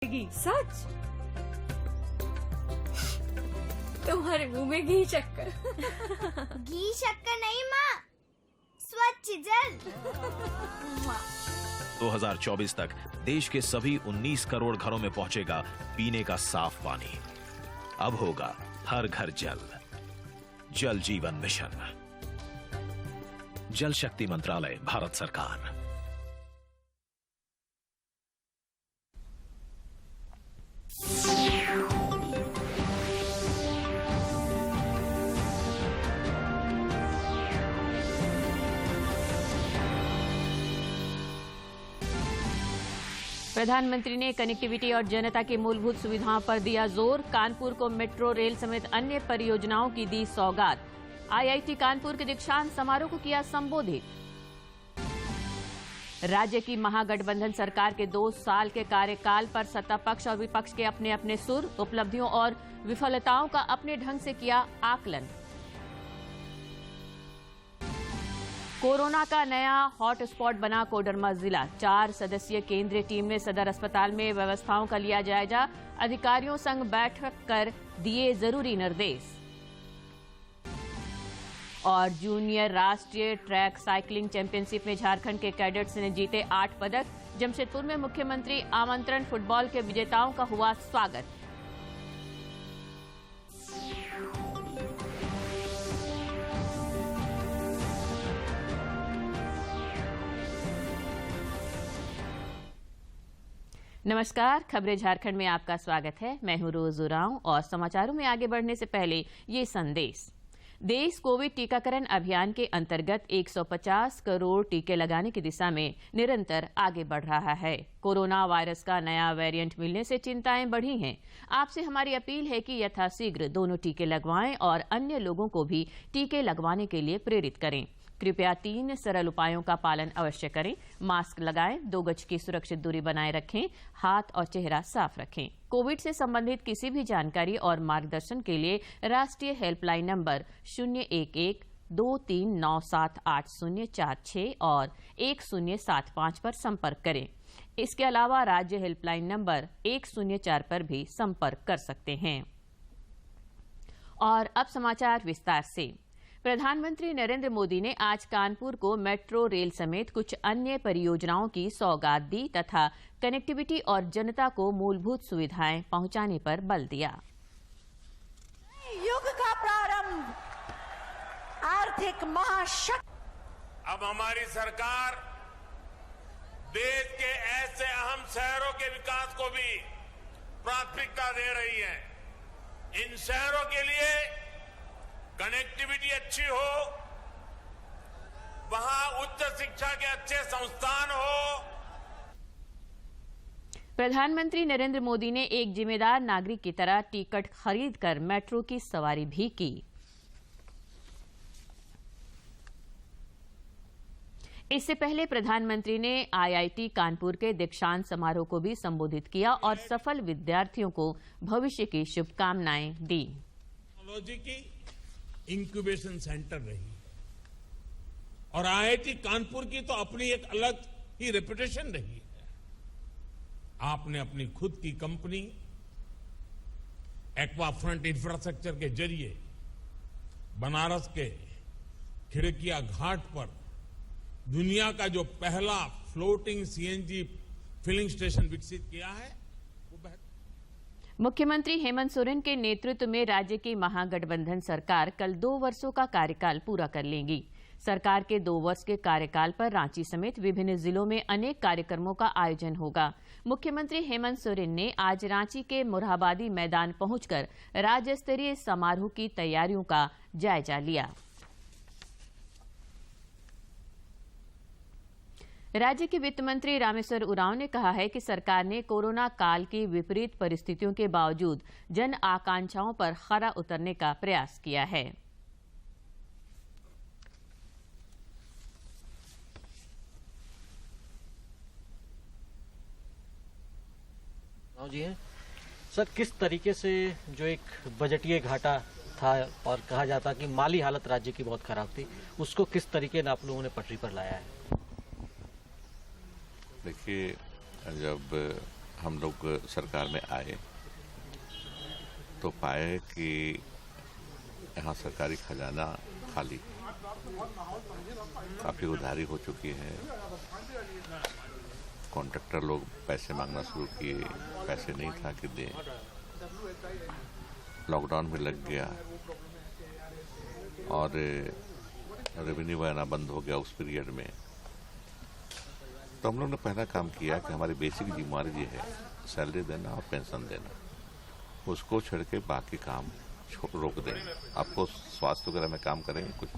सच? तुम्हारे मुंह में घी शक्कर। घी शक्कर नहीं माँ, स्वच्छ जल। 2024 तक देश के सभी 19 करोड़ घरों में पहुंचेगा पीने का साफ पानी। अब होगा हर घर जल। जल जीवन मिशन, जल शक्ति मंत्रालय, भारत सरकार। प्रधानमंत्री ने कनेक्टिविटी और जनता की मूलभूत सुविधाओं पर दिया जोर। कानपुर को मेट्रो रेल समेत अन्य परियोजनाओं की दी सौगात। आईआईटी कानपुर के दीक्षांत समारोह को किया संबोधित। राज्य की महागठबंधन सरकार के 2 साल के कार्यकाल पर सत्ता पक्ष और विपक्ष के अपने अपने सुर, उपलब्धियों और विफलताओं का अपने ढंग से किया आकलन। कोरोना का नया हॉटस्पॉट बना कोडरमा जिला। 4 सदस्यीय केंद्रीय टीम ने सदर अस्पताल में व्यवस्थाओं का लिया जायजा। अधिकारियों संग बैठक कर दिए जरूरी निर्देश। और जूनियर राष्ट्रीय ट्रैक साइकिलिंग चैंपियनशिप में झारखंड के कैडेट्स ने जीते 8 पदक। जमशेदपुर में मुख्यमंत्री आमंत्रण फुटबॉल के विजेताओं का हुआ स्वागत। नमस्कार, खबरें झारखंड में आपका स्वागत है। मैं हूं रोज उरांव और समाचारों में आगे बढ़ने से पहले ये संदेश। देश कोविड टीकाकरण अभियान के अंतर्गत 150 करोड़ टीके लगाने की दिशा में निरंतर आगे बढ़ रहा है। कोरोना वायरस का नया वेरिएंट मिलने से चिंताएं बढ़ी हैं। आपसे हमारी अपील है कि यथाशीघ्र दोनों टीके लगवाएं और अन्य लोगों को भी टीके लगवाने के लिए प्रेरित करें। कृपया 3 सरल उपायों का पालन अवश्य करें। मास्क लगाएं, 2 गज की सुरक्षित दूरी बनाए रखें, हाथ और चेहरा साफ रखें। कोविड से संबंधित किसी भी जानकारी और मार्गदर्शन के लिए राष्ट्रीय हेल्पलाइन नंबर 011-23978046 और 1075 पर संपर्क करें। इसके अलावा राज्य हेल्पलाइन नंबर 104 पर भी संपर्क कर सकते हैं। और अब समाचार विस्तार से। प्रधानमंत्री नरेंद्र मोदी ने आज कानपुर को मेट्रो रेल समेत कुछ अन्य परियोजनाओं की सौगात दी तथा कनेक्टिविटी और जनता को मूलभूत सुविधाएं पहुंचाने पर बल दिया। युग का प्रारंभ आर्थिक महाशक्ति। अब हमारी सरकार देश के ऐसे अहम शहरों के विकास को भी प्राथमिकता दे रही है। इन शहरों के लिए कनेक्टिविटी अच्छी हो, वहां उच्च शिक्षा के अच्छे संस्थान हो। प्रधानमंत्री नरेंद्र मोदी ने एक जिम्मेदार नागरिक की तरह टिकट खरीदकर मेट्रो की सवारी भी की। इससे पहले प्रधानमंत्री ने आईआईटी कानपुर के दीक्षांत समारोह को भी संबोधित किया और सफल विद्यार्थियों को भविष्य की शुभकामनाएं दी। टेक्नोलॉजी की इंक्यूबेशन सेंटर रही और आईआईटी कानपुर की तो अपनी एक अलग ही रेपुटेशन रही है। आपने अपनी खुद की कंपनी एक्वाफ्रंट इंफ्रास्ट्रक्चर के जरिए बनारस के खिड़किया घाट पर दुनिया का जो पहला फ्लोटिंग सीएनजी फिलिंग स्टेशन विकसित किया है। मुख्यमंत्री हेमंत सोरेन के नेतृत्व में राज्य की महागठबंधन सरकार कल 2 वर्षों का कार्यकाल पूरा कर लेगी। सरकार के 2 वर्ष के कार्यकाल पर रांची समेत विभिन्न जिलों में अनेक कार्यक्रमों का आयोजन होगा। मुख्यमंत्री हेमंत सोरेन ने आज रांची के मोरहाबादी मैदान पहुंचकर राज्य स्तरीय समारोह की तैयारियों का जायजा लिया। राज्य के वित्त मंत्री रामेश्वर उरांव ने कहा है कि सरकार ने कोरोना काल की विपरीत परिस्थितियों के बावजूद जन आकांक्षाओं पर खरा उतरने का प्रयास किया है। जी हैं सर, किस तरीके से जो एक बजटीय घाटा था और कहा जाता कि माली हालत राज्य की बहुत खराब थी, उसको किस तरीके से आप लोगों ने पटरी पर लाया है? देखिए, जब हम लोग सरकार में आए तो पाए कि यहाँ सरकारी खजाना खाली, काफ़ी उधारी हो चुकी है। कॉन्ट्रैक्टर लोग पैसे मांगना शुरू किए, पैसे नहीं था कि दें। लॉकडाउन भी लग गया और रेवेन्यू आना बंद हो गया उस पीरियड में। तो हम लोग ने पहला काम किया कि हमारी बेसिक जिम्मेवारी ये है सैलरी देना और पेंशन देना, उसको छोड़ के बाकी काम रोक दें। आपको स्वास्थ्य वगैरह में काम करेंगे, कुछ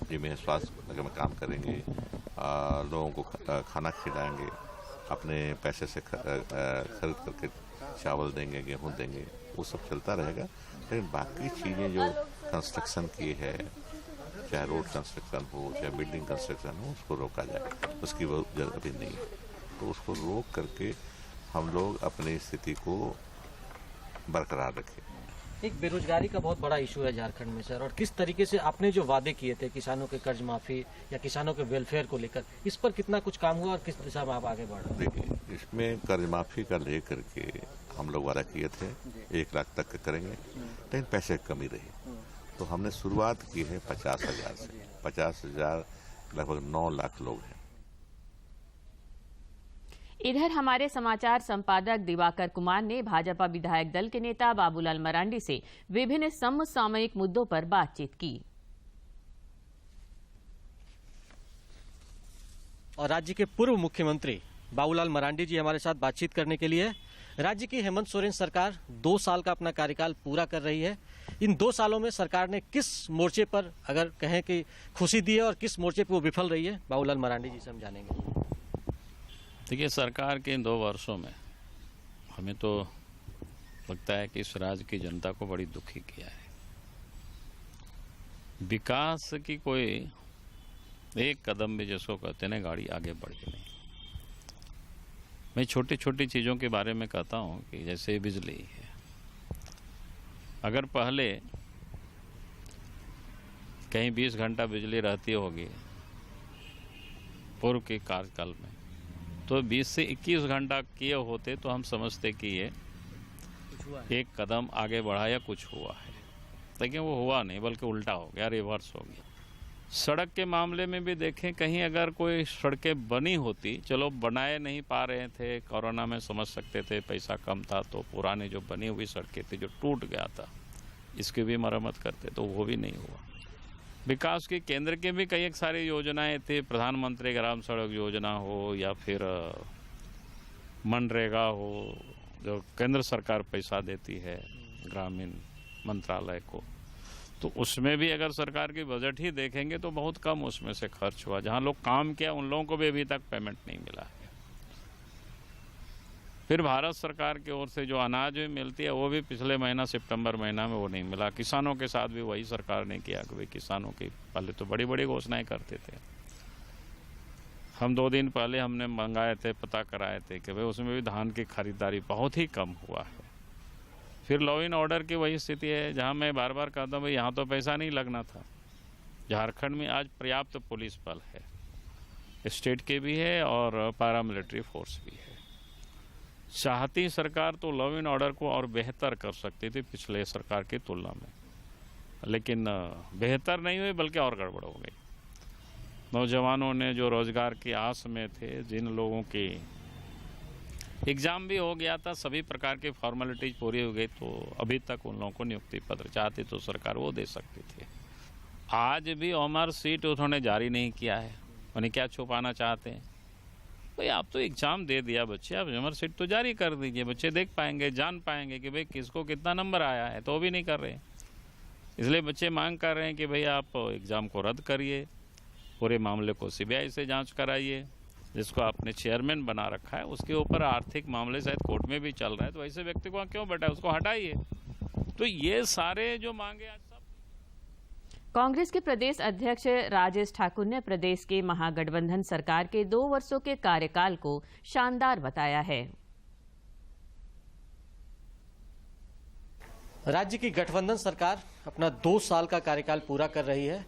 जिम्मे स्वास्थ्य वगैरह में काम करेंगे, लोगों को खाना खिलाएंगे, अपने पैसे से खरीद करके चावल देंगे, गेहूं देंगे, वो सब चलता रहेगा। लेकिन बाकी चीज़ें जो कंस्ट्रक्शन की है, चाहे रोड कंस्ट्रक्शन हो, चाहे बिल्डिंग कंस्ट्रक्शन हो, उसको रोका जाए। उसकी जरूरत अभी नहीं है, तो उसको रोक करके हम लोग अपनी स्थिति को बरकरार रखें। एक बेरोजगारी का बहुत बड़ा इशू है झारखंड में सर, और किस तरीके से आपने जो वादे किए थे किसानों के कर्ज माफी या किसानों के वेलफेयर को लेकर, इस पर कितना कुछ काम हुआ और किस दिशा में आप आगे बढ़ रहे हैं? देखिए, इसमें कर्ज माफी का लेकर के हम लोग वादा किए थे 1 लाख तक के करेंगे, लेकिन पैसे की कमी रही, तो हमने शुरुआत की है 50,000 से। 50,000 लगभग 9 लाख लोग हैं। इधर हमारे समाचार संपादक दिवाकर कुमार ने भाजपा विधायक दल के नेता बाबूलाल मरांडी से विभिन्न समसामयिक मुद्दों पर बातचीत की और राज्य के पूर्व मुख्यमंत्री बाबूलाल मरांडी जी हमारे साथ बातचीत करने के लिए। राज्य की हेमंत सोरेन सरकार 2 साल का अपना कार्यकाल पूरा कर रही है। इन 2 सालों में सरकार ने किस मोर्चे पर अगर कहें कि खुशी दी है और किस मोर्चे पर वो विफल रही है, बाबूलाल मरांडी जी से हम जानेंगे। देखिए, सरकार के इन 2 वर्षों में हमें तो लगता है कि इस राज्य की जनता को बड़ी दुखी किया है। विकास की कोई एक कदम भी जिसको कहते हैं गाड़ी आगे बढ़ी नहीं। मैं छोटी छोटी चीज़ों के बारे में कहता हूँ कि जैसे बिजली है, अगर पहले कहीं 20 घंटा बिजली रहती होगी पूर्व के कार्यकाल में, तो 20 से 21 घंटा किए होते तो हम समझते कि ये एक कदम आगे बढ़ा या कुछ हुआ है, लेकिन वो हुआ नहीं, बल्कि उल्टा हो गया, रिवर्स हो गया। सड़क के मामले में भी देखें, कहीं अगर कोई सड़कें बनी होती, चलो बनाए नहीं पा रहे थे, कोरोना में समझ सकते थे, पैसा कम था, तो पुरानी जो बनी हुई सड़कें थी जो टूट गया था, इसकी भी मरम्मत करते, तो वो भी नहीं हुआ। विकास की केंद्र की भी कई सारी योजनाएं थी, प्रधानमंत्री ग्राम सड़क योजना हो या फिर मनरेगा हो, जो केंद्र सरकार पैसा देती है ग्रामीण मंत्रालय को, तो उसमें भी अगर सरकार की बजट ही देखेंगे तो बहुत कम उसमें से खर्च हुआ। जहां लोग काम किया उन लोगों को भी अभी तक पेमेंट नहीं मिला है। फिर भारत सरकार की ओर से जो अनाज भी मिलती है वो भी पिछले महीना सितंबर महीना में वो नहीं मिला। किसानों के साथ भी वही सरकार ने किया कि भाई किसानों की पहले तो बड़ी बड़ी घोषणाएं करते थे। हम 2 दिन पहले हमने मंगाए थे, पता कराए थे कि भाई उसमें भी धान की खरीदारी बहुत ही कम हुआ है। फिर लॉ एंड ऑर्डर की वही स्थिति है जहां मैं बार बार कहता हूँ भाई यहाँ तो पैसा नहीं लगना था। झारखंड में आज पर्याप्त पुलिस बल है, स्टेट के भी है और पैरामिलिट्री फोर्स भी है। चाहती सरकार तो लॉ एंड ऑर्डर को और बेहतर कर सकती थी पिछले सरकार की तुलना में, लेकिन बेहतर नहीं हुई बल्कि और गड़बड़ हो गई। नौजवानों ने जो रोजगार की आस में थे, जिन लोगों की एग्जाम भी हो गया था, सभी प्रकार की फॉर्मेलिटीज पूरी हो गई, तो अभी तक उन लोगों को नियुक्ति पत्र चाहती तो सरकार वो दे सकती थी। आज भी अमर सीट उन्होंने जारी नहीं किया है। उन्हें क्या छुपाना चाहते हैं? भाई आप तो एग्जाम दे दिया बच्चे, आप अमर सीट तो जारी कर दीजिए, बच्चे देख पाएंगे, जान पाएंगे कि भाई किसको कितना नंबर आया है, तो वो भी नहीं कर रहे। इसलिए बच्चे मांग कर रहे हैं कि भाई आप एग्ज़ाम को रद्द करिए, पूरे मामले को सीबीआई से जांच कराइए। जिसको आपने चेयरमैन बना रखा है उसके ऊपर आर्थिक मामले शायद कोर्ट में भी चल रहा है, तो ऐसे व्यक्ति को क्यों बैठा है, उसको हटाइए। तो ये सारे जो मांगे आज सब। कांग्रेस के प्रदेश अध्यक्ष राजेश ठाकुर ने प्रदेश के महागठबंधन सरकार के 2 वर्षों के कार्यकाल को शानदार बताया है। राज्य की गठबंधन सरकार अपना 2 साल का कार्यकाल पूरा कर रही है।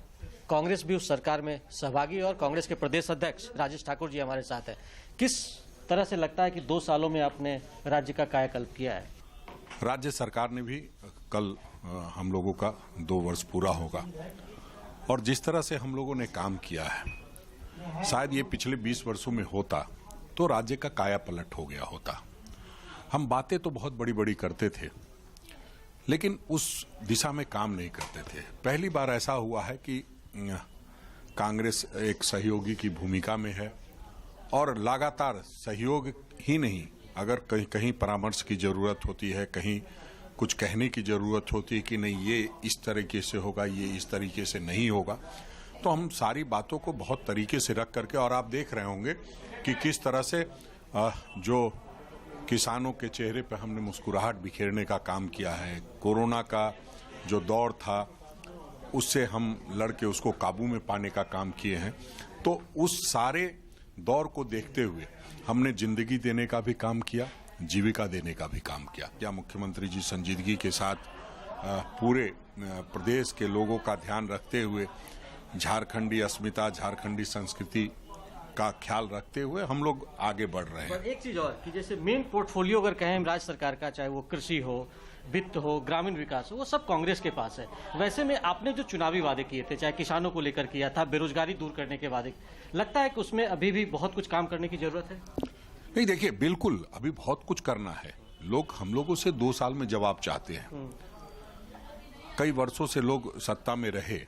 कांग्रेस भी उस सरकार में सहभागी है और कांग्रेस के प्रदेश अध्यक्ष राजेश ठाकुर जी हमारे साथ हैं। किस तरह से लगता है कि 2 सालों में आपने राज्य का कायाकल्प किया है? राज्य सरकार ने भी कल हम लोगों का 2 वर्ष पूरा होगा और जिस तरह से हम लोगों ने काम किया है, शायद ये पिछले 20 वर्षों में होता तो राज्य का काया पलट हो गया होता। हम बातें तो बहुत बड़ी बड़ी करते थे, लेकिन उस दिशा में काम नहीं करते थे। पहली बार ऐसा हुआ है कि कांग्रेस एक सहयोगी की भूमिका में है और लगातार सहयोग ही नहीं, अगर कहीं कहीं परामर्श की जरूरत होती है, कहीं कुछ कहने की जरूरत होती है कि नहीं ये इस तरीके से होगा, ये इस तरीके से नहीं होगा, तो हम सारी बातों को बहुत तरीके से रख करके, और आप देख रहे होंगे कि किस तरह से जो किसानों के चेहरे पे हमने मुस्कुराहट बिखेरने का काम किया है। कोरोना का जो दौर था उससे हम लड़के उसको काबू में पाने का काम किए हैं। तो उस सारे दौर को देखते हुए हमने जिंदगी देने का भी काम किया, जीविका देने का भी काम किया। क्या मुख्यमंत्री जी संजीदगी के साथ पूरे प्रदेश के लोगों का ध्यान रखते हुए, झारखंडी अस्मिता, झारखंडी संस्कृति का ख्याल रखते हुए हम लोग आगे बढ़ रहे हैं। एक चीज और कि जैसे मेन पोर्टफोलियो अगर कहें राज्य सरकार का, चाहे वो कृषि हो, वित्त हो, ग्रामीण विकास हो, वो सब कांग्रेस के पास है। वैसे में आपने जो चुनावी वादे किए थे, चाहे किसानों को लेकर किया था, बेरोजगारी दूर करने के वादे, लगता है कि उसमें अभी भी बहुत कुछ काम करने की जरूरत है? नहीं, देखिए बिल्कुल अभी बहुत कुछ करना है। लोग हम लोगों से 2 साल में जवाब चाहते हैं। कई वर्षों से लोग सत्ता में रहे,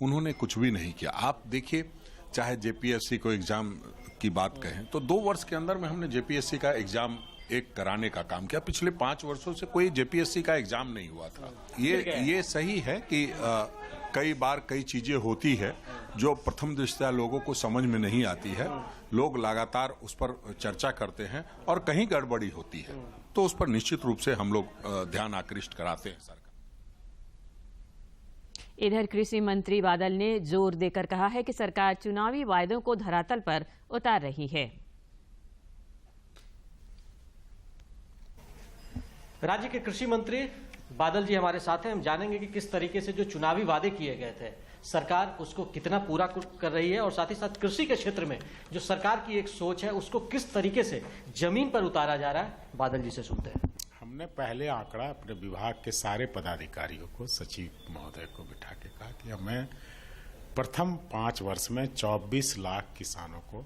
उन्होंने कुछ भी नहीं किया। आप देखिए, चाहे जेपीएससी को एग्जाम की बात कहें तो 2 वर्ष के अंदर में हमने जेपीएससी का एग्जाम एक कराने का काम किया। पिछले 5 वर्षों से कोई जेपीएससी का एग्जाम नहीं हुआ था। ये सही है कि कई बार कई चीजें होती है जो प्रथम दृष्टया लोगों को समझ में नहीं आती है। लोग लगातार उस पर चर्चा करते हैं और कहीं गड़बड़ी होती है तो उस पर निश्चित रूप से हम लोग ध्यान आकृष्ट कराते हैं। सरकार इधर कृषि मंत्री बादल ने जोर देकर कहा है कि सरकार चुनावी वायदों को धरातल पर उतार रही है। राज्य के कृषि मंत्री बादल जी हमारे साथ हैं। हम जानेंगे कि किस तरीके से जो चुनावी वादे किए गए थे सरकार उसको कितना पूरा कर रही है और साथ ही साथ कृषि के क्षेत्र में जो सरकार की एक सोच है उसको किस तरीके से जमीन पर उतारा जा रहा है। बादल जी से सुनते हैं। हमने पहले आंकड़ा अपने विभाग के सारे पदाधिकारियों को, सचिव महोदय को बिठा के कहा कि हमें प्रथम 5 वर्ष में 24 लाख किसानों को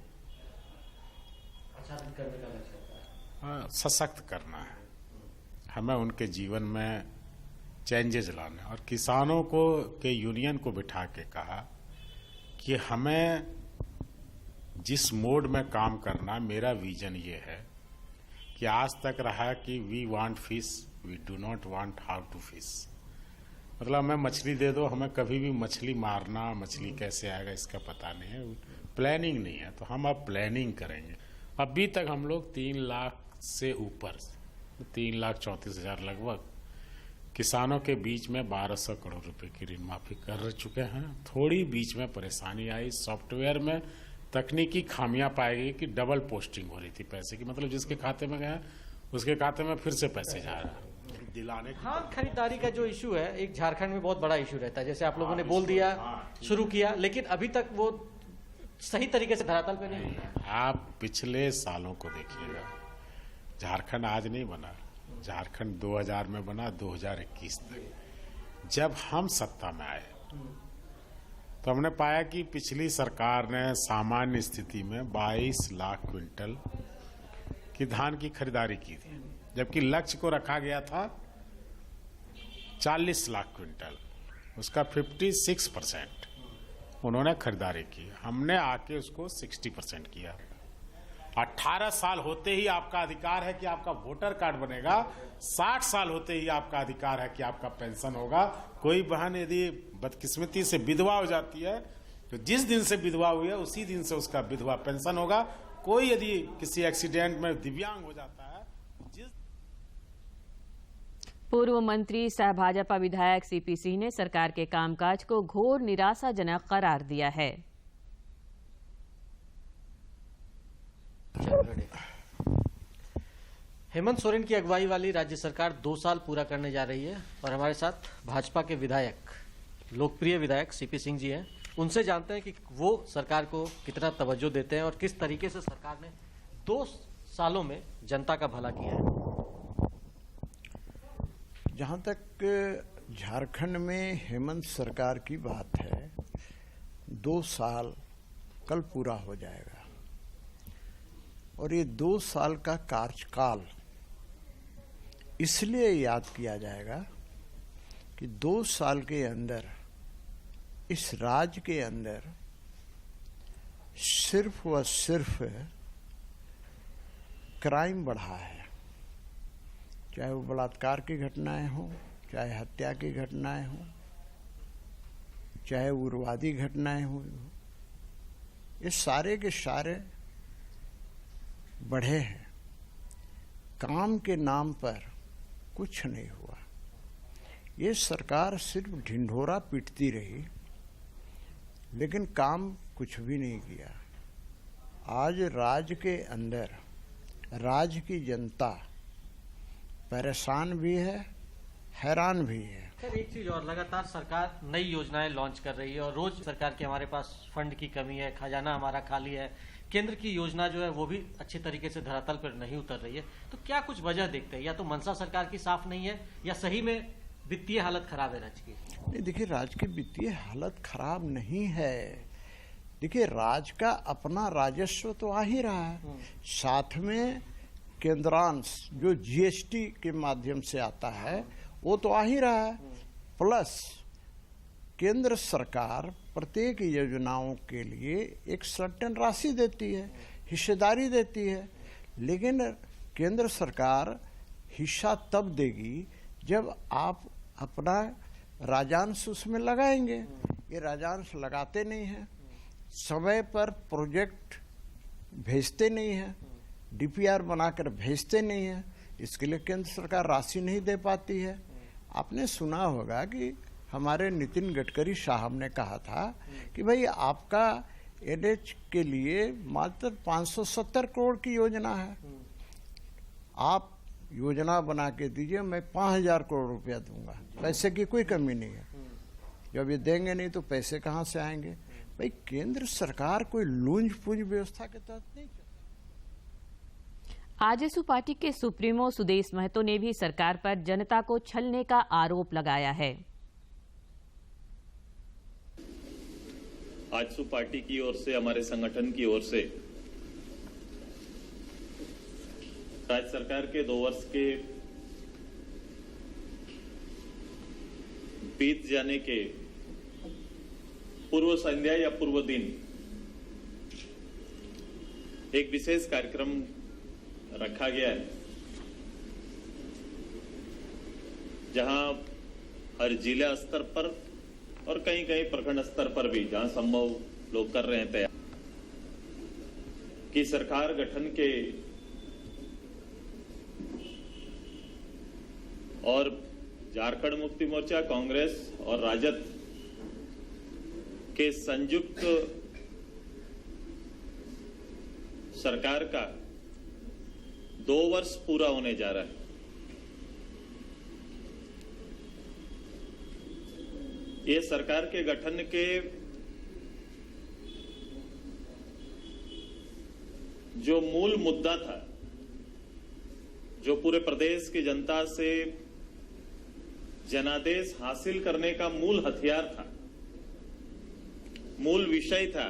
सशक्त करना है। हमें उनके जीवन में चेंजेस लाने और किसानों को के यूनियन को बिठा के कहा कि हमें जिस मोड में काम करना, मेरा विजन ये है कि आज तक रहा कि we want fish, we do not want how to fish. मतलब हमें मछली दे दो, हमें कभी भी मछली मारना, मछली कैसे आएगा इसका पता नहीं है, प्लानिंग नहीं है। तो हम अब प्लानिंग करेंगे। अभी तक हम लोग 3 लाख से ऊपर 3,34,000 लगभग किसानों के बीच में 1200 करोड़ रुपए की ऋण माफी कर चुके हैं। थोड़ी बीच में परेशानी आई, सॉफ्टवेयर में तकनीकी खामियां पाई गई कि डबल पोस्टिंग हो रही थी पैसे की, मतलब जिसके खाते में गया उसके खाते में फिर से पैसे जा रहा है दिलाने। धान खरीदारी का जो इशू है एक झारखंड में बहुत बड़ा इशू रहता है, जैसे आप लोगों ने बोल दिया, शुरू किया, लेकिन अभी तक वो सही तरीके से धरातल पे नहीं है। आप पिछले सालों को देखिएगा, झारखंड आज नहीं बना, झारखंड 2000 में बना, 2021 तक। जब हम सत्ता में आए तो हमने पाया कि पिछली सरकार ने सामान्य स्थिति में 22 लाख क्विंटल की धान की खरीदारी की थी, जबकि लक्ष्य को रखा गया था 40 लाख क्विंटल। उसका 56% उन्होंने खरीदारी की, हमने आके उसको 60% किया। 18 साल होते ही आपका अधिकार है कि आपका वोटर कार्ड बनेगा, 60 साल होते ही आपका अधिकार है कि आपका पेंशन होगा। कोई बहन यदि बदकिस्मती से विधवा हो जाती है तो जिस दिन से विधवा हुई है उसी दिन से उसका विधवा पेंशन होगा। कोई यदि किसी एक्सीडेंट में दिव्यांग हो जाता है, पूर्व मंत्री सह भाजपा विधायक सीपी सिंह ने सरकार के कामकाज को घोर निराशाजनक करार दिया है। हेमंत सोरेन की अगुवाई वाली राज्य सरकार 2 साल पूरा करने जा रही है और हमारे साथ भाजपा के विधायक, लोकप्रिय विधायक सीपी सिंह जी हैं। उनसे जानते हैं कि वो सरकार को कितना तवज्जो देते हैं और किस तरीके से सरकार ने 2 सालों में जनता का भला किया है? जहाँ तक झारखंड में हेमंत सरकार की बात है, 2 साल कल पूरा हो जाएगा और ये 2 साल का कार्यकाल इसलिए याद किया जाएगा कि 2 साल के अंदर इस राज्य के अंदर सिर्फ व सिर्फ क्राइम बढ़ा है, चाहे वो बलात्कार की घटनाएं हों, चाहे हत्या की घटनाएं हों, चाहे उग्रवादी घटनाएं हों, ये सारे के सारे बढ़े हैं। काम के नाम पर कुछ नहीं हुआ। ये सरकार सिर्फ ढिंढोरा पीटती रही, लेकिन काम कुछ भी नहीं किया। आज राज्य के अंदर राज्य की जनता परेशान भी है, हैरान भी है। सर, एक चीज और, लगातार सरकार नई योजनाएं लॉन्च कर रही है और रोज सरकार के हमारे पास फंड की कमी है, खजाना हमारा खाली है, केंद्र की योजना जो है वो भी अच्छे तरीके से धरातल पर नहीं उतर रही है। तो क्या कुछ वजह देखते हैं? या तो मंशा सरकार की साफ नहीं है या सही में वित्तीय हालत खराब है राज्य की? नहीं, देखिए, राज्य की वित्तीय हालत खराब नहीं है। देखिए, राज्य का अपना राजस्व तो आ ही रहा है, साथ में केंद्रांश जो जीएसटी के माध्यम से आता है वो तो आ ही रहा है, प्लस केंद्र सरकार प्रत्येक योजनाओं के लिए एक सर्टेन राशि देती है, हिस्सेदारी देती है। लेकिन केंद्र सरकार हिस्सा तब देगी जब आप अपना राजांश उसमें लगाएंगे। ये राजांश लगाते नहीं हैं, समय पर प्रोजेक्ट भेजते नहीं हैं, डीपीआर बनाकर भेजते नहीं हैं, इसके लिए केंद्र सरकार राशि नहीं दे पाती है। आपने सुना होगा कि हमारे नितिन गडकरी साहब ने कहा था कि भाई आपका एनएच के लिए मात्र 570 करोड़ की योजना है, आप योजना बना के दीजिए, मैं 5000 करोड़ रुपया दूंगा, पैसे की कोई कमी नहीं है। जब ये देंगे नहीं तो पैसे कहाँ से आएंगे? भाई केंद्र सरकार कोई लूंज पूंज व्यवस्था के तहत नहीं। आजसू पार्टी के सुप्रीमो सुदेश महतो ने भी सरकार पर जनता को छलने का आरोप लगाया है। आजसू पार्टी की ओर से, हमारे संगठन की ओर से राज्य सरकार के 2 वर्ष के बीत जाने के पूर्व संध्या या पूर्व दिन एक विशेष कार्यक्रम रखा गया है, जहां हर जिला स्तर पर और कहीं कहीं प्रखंड स्तर पर भी जहां संभव लोग कर रहे हैं तैयार कि सरकार गठन के और झारखंड मुक्ति मोर्चा, कांग्रेस और राजद के संयुक्त सरकार का 2 वर्ष पूरा होने जा रहा है। ये सरकार के गठन के जो मूल मुद्दा था, जो पूरे प्रदेश की जनता से जनादेश हासिल करने का मूल हथियार था, मूल विषय था,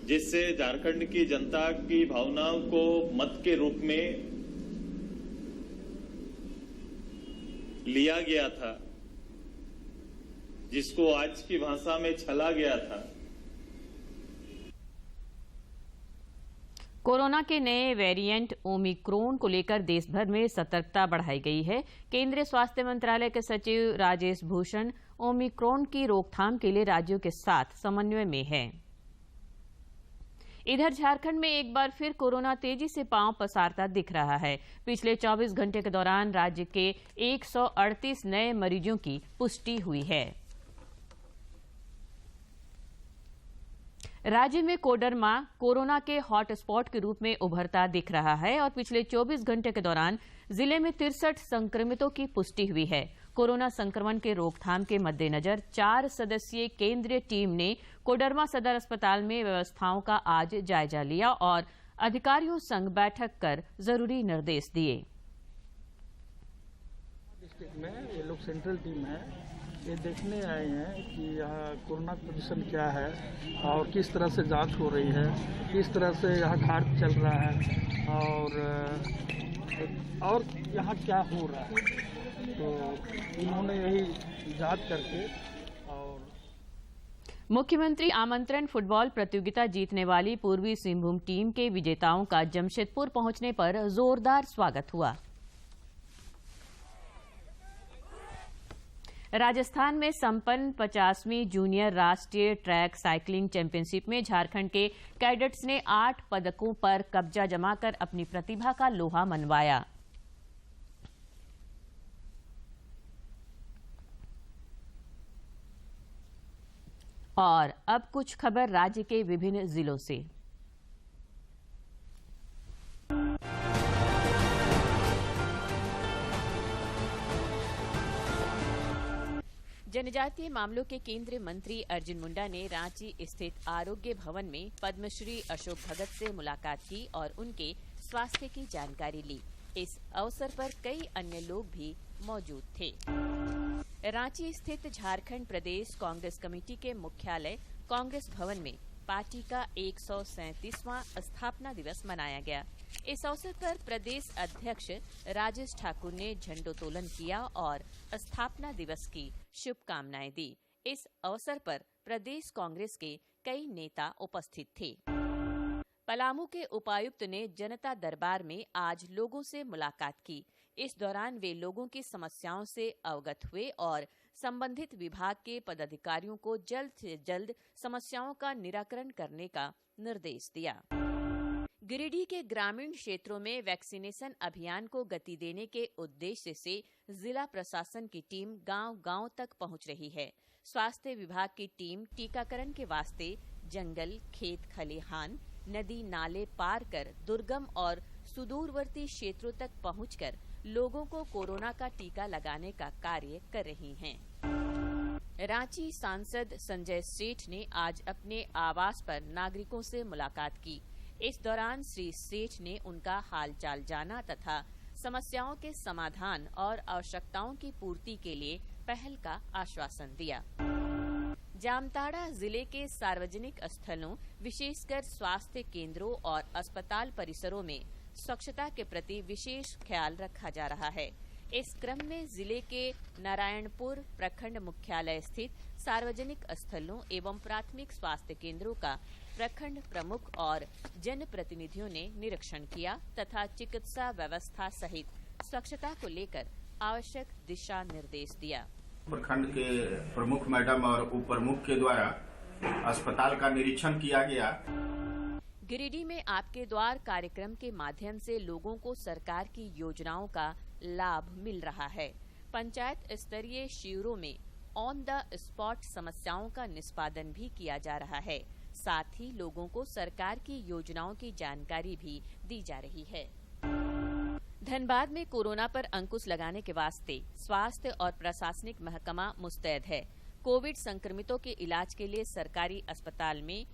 जिससे झारखंड की जनता की भावनाओं को मत के रूप में लिया गया था, जिसको आज की भाषा में छला गया था। कोरोना के नए वेरिएंट ओमिक्रॉन को लेकर देश भर में सतर्कता बढ़ाई गई है। केंद्रीय स्वास्थ्य मंत्रालय के सचिव राजेश भूषण ओमिक्रॉन की रोकथाम के लिए राज्यों के साथ समन्वय में हैं। इधर झारखंड में एक बार फिर कोरोना तेजी से पांव पसारता दिख रहा है। पिछले 24 घंटे के दौरान राज्य के 138 नए मरीजों की पुष्टि हुई है। राज्य में कोडरमा कोरोना के हॉटस्पॉट के रूप में उभरता दिख रहा है और पिछले 24 घंटे के दौरान जिले में 63 संक्रमितों की पुष्टि हुई है। कोरोना संक्रमण के रोकथाम के मद्देनजर 4 सदस्यीय केंद्रीय टीम ने कोडरमा सदर अस्पताल में व्यवस्थाओं का आज जायजा लिया और अधिकारियों संग बैठक कर जरूरी निर्देश दिए। डिस्ट्रिक्ट में ये लोग सेंट्रल टीम है, ये देखने आए हैं कि यहाँ कोरोना पोजीशन क्या है और किस तरह से जांच हो रही है, किस तरह से यहाँ कार्य चल रहा है और यहाँ क्या हो रहा है। तो इन्होंने यही जांच करके और मुख्यमंत्री आमंत्रण फुटबॉल प्रतियोगिता जीतने वाली पूर्वी सिंहभूम टीम के विजेताओं का जमशेदपुर पहुंचने पर जोरदार स्वागत हुआ। राजस्थान में संपन्न 50वीं जूनियर राष्ट्रीय ट्रैक साइकिलिंग चैंपियनशिप में झारखंड के कैडेट्स ने 8 पदकों पर कब्जा जमाकर अपनी प्रतिभा का लोहा मनवाया। और अब कुछ खबर राज्य के विभिन्न जिलों से। जनजातीय मामलों के केंद्रीय मंत्री अर्जुन मुंडा ने रांची स्थित आरोग्य भवन में पद्मश्री अशोक भगत से मुलाकात की और उनके स्वास्थ्य की जानकारी ली। इस अवसर पर कई अन्य लोग भी मौजूद थे। रांची स्थित झारखंड प्रदेश कांग्रेस कमेटी के मुख्यालय कांग्रेस भवन में पार्टी का 137वां स्थापना दिवस मनाया गया। इस अवसर पर प्रदेश अध्यक्ष राजेश ठाकुर ने झंडोत्तोलन किया और स्थापना दिवस की शुभकामनाएं दी। इस अवसर पर प्रदेश कांग्रेस के कई नेता उपस्थित थे। पलामू के उपायुक्त ने जनता दरबार में आज लोगों से मुलाकात की। इस दौरान वे लोगों की समस्याओं से अवगत हुए और संबंधित विभाग के पदाधिकारियों को जल्द से जल्द समस्याओं का निराकरण करने का निर्देश दिया। गिरिडीह के ग्रामीण क्षेत्रों में वैक्सीनेशन अभियान को गति देने के उद्देश्य से जिला प्रशासन की टीम गांव-गांव तक पहुंच रही है। स्वास्थ्य विभाग की टीम टीकाकरण के वास्ते जंगल, खेत खलिहान, नदी नाले पार कर दुर्गम और सुदूरवर्ती क्षेत्रों तक पहुंचकर लोगों को कोरोना का टीका लगाने का कार्य कर रही हैं। रांची सांसद संजय सेठ ने आज अपने आवास पर नागरिकों से मुलाकात की। इस दौरान श्री सेठ ने उनका हालचाल जाना तथा समस्याओं के समाधान और आवश्यकताओं की पूर्ति के लिए पहल का आश्वासन दिया। जामताड़ा जिले के सार्वजनिक स्थलों, विशेषकर स्वास्थ्य केंद्रों और अस्पताल परिसरों में स्वच्छता के प्रति विशेष ख्याल रखा जा रहा है। इस क्रम में जिले के नारायणपुर प्रखंड मुख्यालय स्थित सार्वजनिक स्थलों एवं प्राथमिक स्वास्थ्य केंद्रों का प्रखंड प्रमुख और जनप्रतिनिधियों ने निरीक्षण किया तथा चिकित्सा व्यवस्था सहित स्वच्छता को लेकर आवश्यक दिशा निर्देश दिया। प्रखंड के प्रमुख मैडम और उप प्रमुख के द्वारा अस्पताल का निरीक्षण किया गया। गिरिडीह में आपके द्वार कार्यक्रम के माध्यम से लोगों को सरकार की योजनाओं का लाभ मिल रहा है। पंचायत स्तरीय शिविरों में ऑन द स्पॉट समस्याओं का निष्पादन भी किया जा रहा है। साथ ही लोगों को सरकार की योजनाओं की जानकारी भी दी जा रही है। धनबाद में कोरोना पर अंकुश लगाने के वास्ते स्वास्थ्य और प्रशासनिक महकमा मुस्तैद है। कोविड संक्रमितों के इलाज के लिए सरकारी अस्पताल में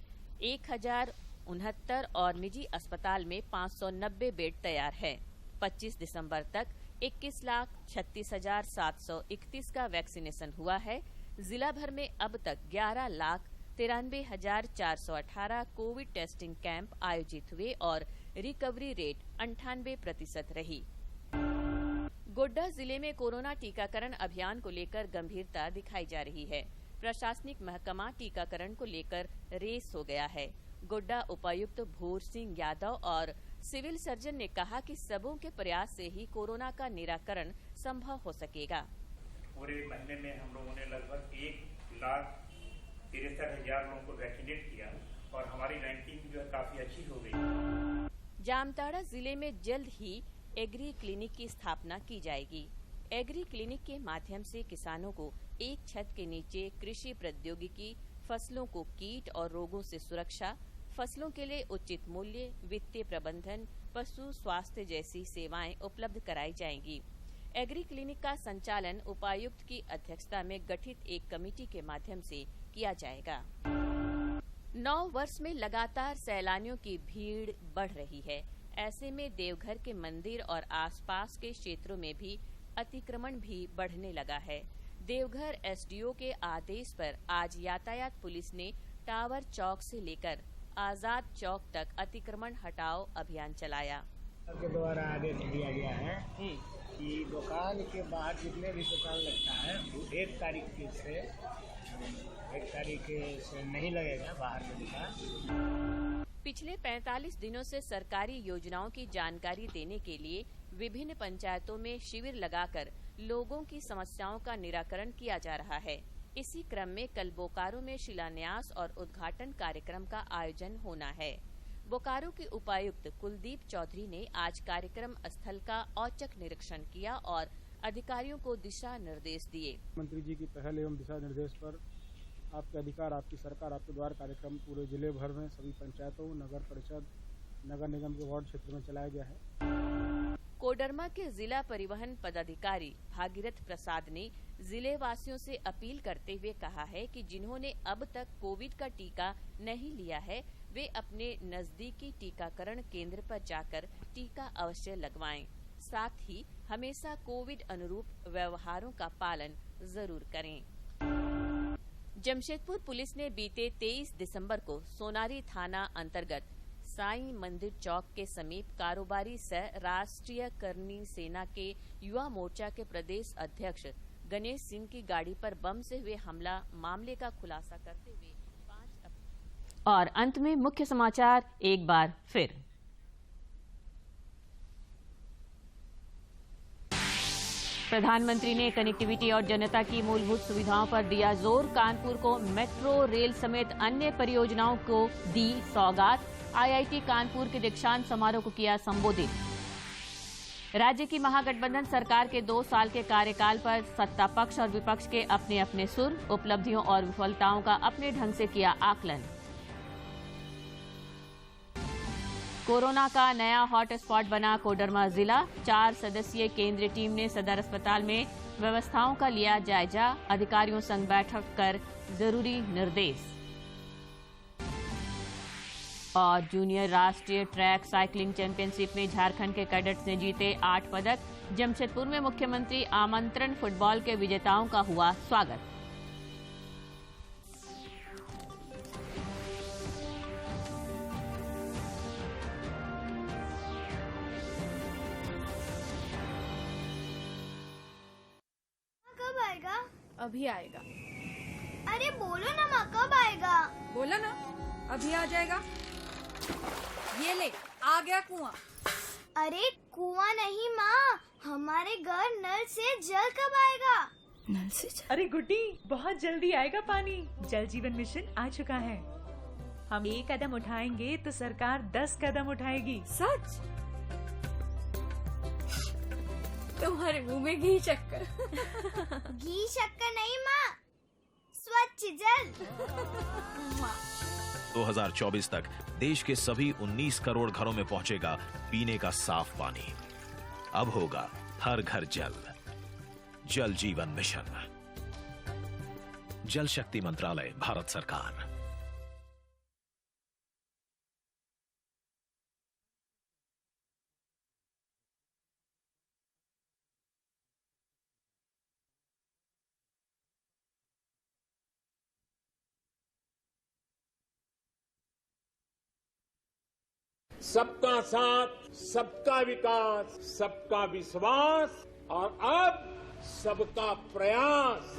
1069 और निजी अस्पताल में 590 बेड तैयार है। 25 दिसंबर तक 21,36,731 का वैक्सीनेशन हुआ है। जिला भर में अब तक 11,93,418 कोविड टेस्टिंग कैंप आयोजित हुए और रिकवरी रेट 98% रही। गोड्डा जिले में कोरोना टीकाकरण अभियान को लेकर गंभीरता दिखाई जा रही है। प्रशासनिक महकमा टीकाकरण को लेकर रेस हो गया है। गोड्डा उपायुक्त भूर सिंह यादव और सिविल सर्जन ने कहा कि सबों के प्रयास से ही कोरोना का निराकरण संभव हो सकेगा। पूरे महीने में हम लोगों ने लगभग 1,63,000 लोगों को वैक्सीनेट किया और हमारी रैंकिंग जो है काफी अच्छी हो गई। जामताड़ा जिले में जल्द ही एग्री क्लिनिक की स्थापना की जाएगी। एग्री क्लिनिक के माध्यम से किसानों को एक छत के नीचे कृषि प्रौद्योगिकी, फसलों को कीट और रोगों से सुरक्षा, फसलों के लिए उचित मूल्य, वित्तीय प्रबंधन, पशु स्वास्थ्य जैसी सेवाएं उपलब्ध कराई जाएंगी। एग्री क्लिनिक का संचालन उपायुक्त की अध्यक्षता में गठित एक कमेटी के माध्यम से किया जाएगा। 9 वर्ष में लगातार सैलानियों की भीड़ बढ़ रही है। ऐसे में देवघर के मंदिर और आसपास के क्षेत्रों में भी अतिक्रमण भी बढ़ने लगा है। देवघर एसडीओ के आदेश पर आज यातायात पुलिस ने टावर चौक से लेकर आजाद चौक तक अतिक्रमण हटाओ अभियान चलाया। के द्वारा आदेश दिया गया है कि दुकान के बाहर जितने भी दुकान लगता है वो 1 तारीख से नहीं लगेगा बाहर के दुकान। पिछले 45 दिनों से सरकारी योजनाओं की जानकारी देने के लिए विभिन्न पंचायतों में शिविर लगाकर लोगों की समस्याओं का निराकरण किया जा रहा है। इसी क्रम में कल बोकारो में शिलान्यास और उद्घाटन कार्यक्रम का आयोजन होना है। बोकारो के उपायुक्त कुलदीप चौधरी ने आज कार्यक्रम स्थल का औचक निरीक्षण किया और अधिकारियों को दिशा निर्देश दिए। मंत्री जी की पहल एवं दिशा निर्देश पर आपके अधिकार आपकी सरकार आपके द्वार कार्यक्रम पूरे जिले भर में सभी पंचायतों, नगर परिषद, नगर निगम के वार्ड क्षेत्र में चलाया गया है। कोडरमा के जिला परिवहन पदाधिकारी भागीरथ प्रसाद ने जिले वासियों से अपील करते हुए कहा है कि जिन्होंने अब तक कोविड का टीका नहीं लिया है वे अपने नजदीकी टीकाकरण केंद्र पर जाकर टीका अवश्य लगवाएं। साथ ही हमेशा कोविड अनुरूप व्यवहारों का पालन जरूर करें। जमशेदपुर पुलिस ने बीते 23 दिसंबर को सोनारी थाना अंतर्गत साईं मंदिर चौक के समीप कारोबारी सह राष्ट्रीय करनी सेना के युवा मोर्चा के प्रदेश अध्यक्ष गणेश सिंह की गाड़ी पर बम से हुए हमला मामले का खुलासा करते हुए और अंत में मुख्य समाचार एक बार फिर। प्रधानमंत्री ने कनेक्टिविटी और जनता की मूलभूत सुविधाओं पर दिया जोर। कानपुर को मेट्रो रेल समेत अन्य परियोजनाओं को दी सौगात। आईआईटी कानपुर के दीक्षांत समारोह को किया संबोधित। राज्य की महागठबंधन सरकार के 2 साल के कार्यकाल पर सत्ता पक्ष और विपक्ष के अपने अपने सुर, उपलब्धियों और विफलताओं का अपने ढंग से किया आकलन। कोरोना का नया हॉटस्पॉट बना कोडरमा जिला। 4 सदस्यीय केंद्रीय टीम ने सदर अस्पताल में व्यवस्थाओं का लिया जायजा। अधिकारियों संग बैठक कर जरूरी निर्देश। और जूनियर राष्ट्रीय ट्रैक साइकिलिंग चैंपियनशिप में झारखंड के कैडेट्स ने जीते 8 पदक। जमशेदपुर में मुख्यमंत्री आमंत्रण फुटबॉल के विजेताओं का हुआ स्वागत। कब आएगा? अभी आएगा। अरे बोलो ना माँ, कब आएगा? बोला ना, अभी आ जाएगा। ये ले, आ गया कुआं। अरे कुआं नहीं माँ, हमारे घर नल से जल कब आएगा? नल से जल? अरे गुड्डी, बहुत जल्दी आएगा पानी। जल जीवन मिशन आ चुका है। हम 1 कदम उठाएंगे तो सरकार 10 कदम उठाएगी। सच? तुम्हारे मुंह में घी शक्कर। घी शक्कर नहीं माँ, स्वच्छ जल। 2024 तक देश के सभी 19 करोड़ घरों में पहुंचेगा पीने का साफ पानी। अब होगा हर घर जल। जल जीवन मिशन, जल शक्ति मंत्रालय, भारत सरकार। सबका साथ, सबका विकास, सबका विश्वास और अब सबका प्रयास।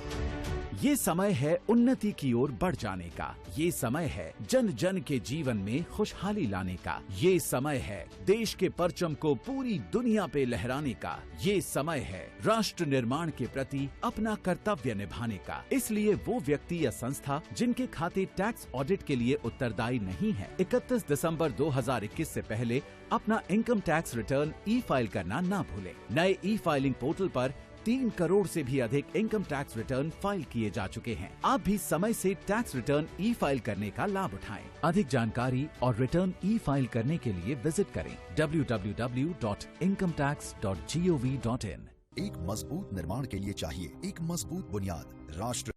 ये समय है उन्नति की ओर बढ़ जाने का। ये समय है जन जन के जीवन में खुशहाली लाने का। ये समय है देश के परचम को पूरी दुनिया पे लहराने का। ये समय है राष्ट्र निर्माण के प्रति अपना कर्तव्य निभाने का। इसलिए वो व्यक्ति या संस्था जिनके खाते टैक्स ऑडिट के लिए उत्तरदायी नहीं है, 31 दिसंबर 2021 से पहले अपना इनकम टैक्स रिटर्न ई फाइल करना ना भूले। नए ई फाइलिंग पोर्टल पर 3 करोड़ से भी अधिक इनकम टैक्स रिटर्न फाइल किए जा चुके हैं। आप भी समय से टैक्स रिटर्न ई फाइल करने का लाभ उठाएं। अधिक जानकारी और रिटर्न ई फाइल करने के लिए विजिट करें www.incometax.gov.in। एक मजबूत निर्माण के लिए चाहिए एक मजबूत बुनियाद। राष्ट्र